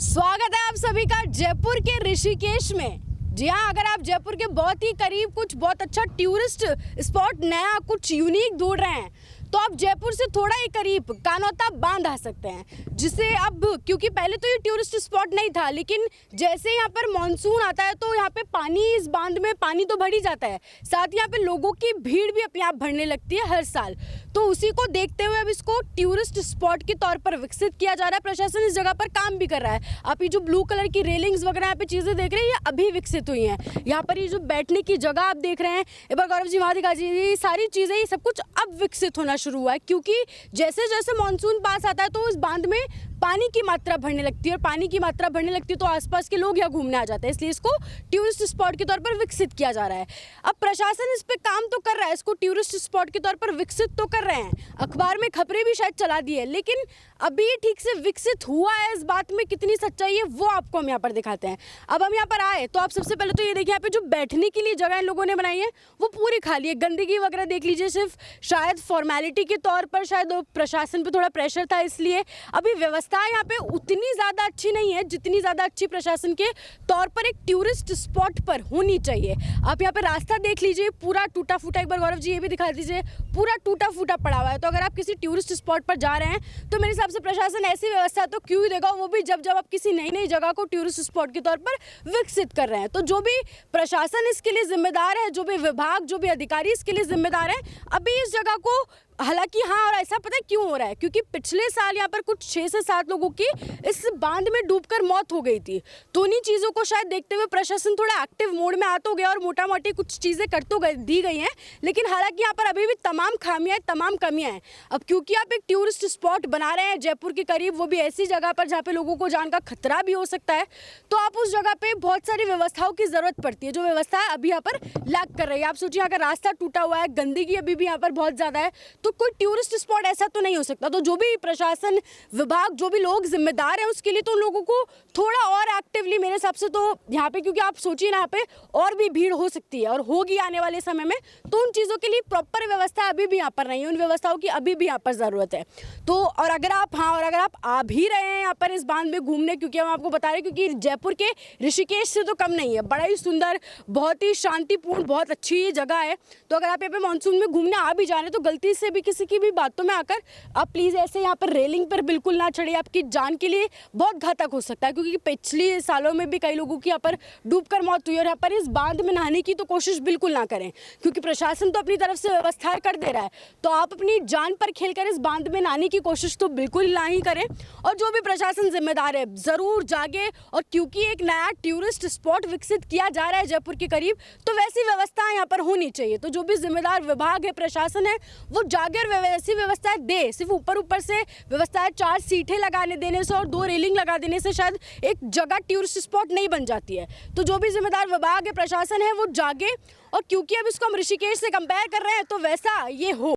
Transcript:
स्वागत है आप सभी का जयपुर के ऋषिकेश में। जी हाँ, अगर आप जयपुर के बहुत ही करीब कुछ बहुत अच्छा टूरिस्ट स्पॉट नया कुछ यूनिक ढूंढ रहे हैं तो आप जयपुर से थोड़ा ही करीब कानोता बांध आ सकते हैं, जिसे अब क्योंकि पहले तो ये टूरिस्ट स्पॉट नहीं था, लेकिन जैसे यहाँ पर मानसून आता है तो यहाँ पे पानी, इस बांध में पानी तो बढ़ ही जाता है, साथ ही यहाँ पे लोगों की भीड़ भी अपने आप बढ़ने लगती है हर साल। तो उसी को देखते हुए अब इसको टूरिस्ट स्पॉट के तौर पर विकसित किया जा रहा है। प्रशासन इस जगह पर काम भी कर रहा है। आप ये जो ब्लू कलर की रेलिंग्स वगैरह यहाँ पे चीज़ें देख रहे हैं, ये अभी विकसित हुई हैं। यहाँ पर ये जो बैठने की जगह आप देख रहे हैं, एक बार गौरव जी वहाँ दिखा जी, ये सारी चीज़ें, ये सब कुछ अब विकसित होना शुरू हुआ है, क्योंकि जैसे जैसे मानसून पास आता है तो इस बांध में पानी की मात्रा बढ़ने लगती है, और पानी की मात्रा बढ़ने लगती है तो आसपास के लोग यहाँ घूमने आ जाते हैं, इसलिए इसको टूरिस्ट स्पॉट के तौर पर विकसित किया जा रहा है। अब प्रशासन इस पे काम तो कर रहा है, इसको टूरिस्ट स्पॉट के तौर पर विकसित तो कर रहे हैं, अखबार में खबरें भी शायद चला दी है, लेकिन अभी ये ठीक से विकसित हुआ है, इस बात में कितनी सच्चाई है वो आपको हम यहाँ पर दिखाते हैं। अब हम यहाँ पर आए तो आप सबसे पहले तो ये देखिए, यहाँ पे जो बैठने के लिए जगह इन लोगों ने बनाई है वो पूरी खाली है। गंदगी वगैरह देख लीजिए, सिर्फ शायद फॉर्मेलिटी के तौर पर, शायद प्रशासन पे थोड़ा प्रेशर था, इसलिए अभी व्यवस्था यहाँ पे उतनी ज़्यादा अच्छी नहीं है जितनी ज़्यादा अच्छी प्रशासन के तौर पर एक टूरिस्ट स्पॉट पर होनी चाहिए। आप यहाँ पे रास्ता देख लीजिए, पूरा टूटा फूटा, एक बार गौरव जी ये भी दिखा दीजिए, पूरा टूटा फूटा पड़ा हुआ है। तो अगर आप किसी टूरिस्ट स्पॉट पर जा रहे हैं तो मेरे हिसाब से प्रशासन ऐसी व्यवस्था तो क्यों ही देगा, वो भी जब आप किसी नई नई जगह को टूरिस्ट स्पॉट के तौर पर विकसित कर रहे हैं। तो जो भी प्रशासन इसके लिए जिम्मेदार है, जो भी विभाग, जो भी अधिकारी इसके लिए जिम्मेदार है, अभी इस जगह को, हालांकि हाँ, और ऐसा पता है क्यों हो रहा है, क्योंकि पिछले साल यहाँ पर कुछ 6 से 7 लोगों की इस बांध में डूबकर मौत हो गई थी। तो उन्हीं चीज़ों को शायद देखते हुए प्रशासन थोड़ा एक्टिव मोड में आ तो गया और मोटा मोटी कुछ चीज़ें कर तो दी गई हैं, लेकिन हालांकि यहाँ पर अभी भी तमाम खामियाँ, तमाम कमियाँ हैं। अब क्योंकि आप एक टूरिस्ट स्पॉट बना रहे हैं जयपुर के करीब, वो भी ऐसी जगह पर जहाँ पे लोगों को जान का खतरा भी हो सकता है, तो आप उस जगह पे बहुत सारी व्यवस्थाओं की ज़रूरत पड़ती है, जो व्यवस्था है अभी यहाँ पर लैक कर रही है। आप सोचिए, यहाँ का रास्ता टूटा हुआ है, गंदगी अभी भी यहाँ पर बहुत ज़्यादा है, तो कोई टूरिस्ट स्पॉट ऐसा तो नहीं हो सकता। तो जो भी प्रशासन विभाग, जो भी लोग जिम्मेदार हैं उसके लिए तो उन लोगों को थोड़ा और एक्टिवली, मेरे हिसाब से तो यहाँ पे, क्योंकि आप सोचिए ना, यहाँ पे और भी भीड़ हो सकती है और होगी आने वाले समय में, तो उन चीज़ों के लिए प्रॉपर व्यवस्था अभी भी यहाँ पर नहीं है, उन व्यवस्थाओं की अभी भी यहाँ पर ज़रूरत है। तो और अगर आप आ भी रहे हैं यहाँ पर इस बांध में घूमने, क्योंकि हम आपको बता रहे हैं, क्योंकि जयपुर के ऋषिकेश से तो कम नहीं है, बड़ा ही सुंदर, बहुत ही शांतिपूर्ण, बहुत अच्छी ये जगह है। तो अगर आप यहाँ पे मानसून में घूमने आ भी जा रहे हैं तो गलती से भी किसी की भी बातों में आकर आप प्लीज़ ऐसे यहाँ पर रेलिंग पर बिल्कुल ना चढ़िए, आपकी जान के लिए बहुत घातक हो सकता है, क्योंकि पिछले सालों में भी कई लोगों की यहाँ पर डूबकर मौत हुई, और यहाँ पर इस बांध में नहाने की तो कोशिश बिल्कुल ना करें, क्योंकि प्रशासन तो अपनी तरफ से व्यवस्था कर दे रहा है, तो आप अपनी जान पर खेलकर इस बांध में नहाने की कोशिश तो बिल्कुल ना ही करें। और जो भी प्रशासन जिम्मेदार है ज़रूर जागे, और क्योंकि एक नया टूरिस्ट स्पॉट विकसित किया जा रहा है जयपुर के करीब, तो वैसी व्यवस्था यहाँ पर होनी चाहिए। तो जो भी जिम्मेदार विभाग है, प्रशासन है, वो जागे और वैसी व्यवस्था दे। सिर्फ ऊपर से व्यवस्था 4 सीटें लगाने देने से और 2 रेलिंग लगा देने से शायद एक जगह टूरिस्ट स्पॉट नहीं बन जाती है। तो जो भी जिम्मेदार विभाग है, प्रशासन है, वो जागे, और क्योंकि अब इसको हम ऋषिकेश से कंपेयर कर रहे हैं तो वैसा ये हो।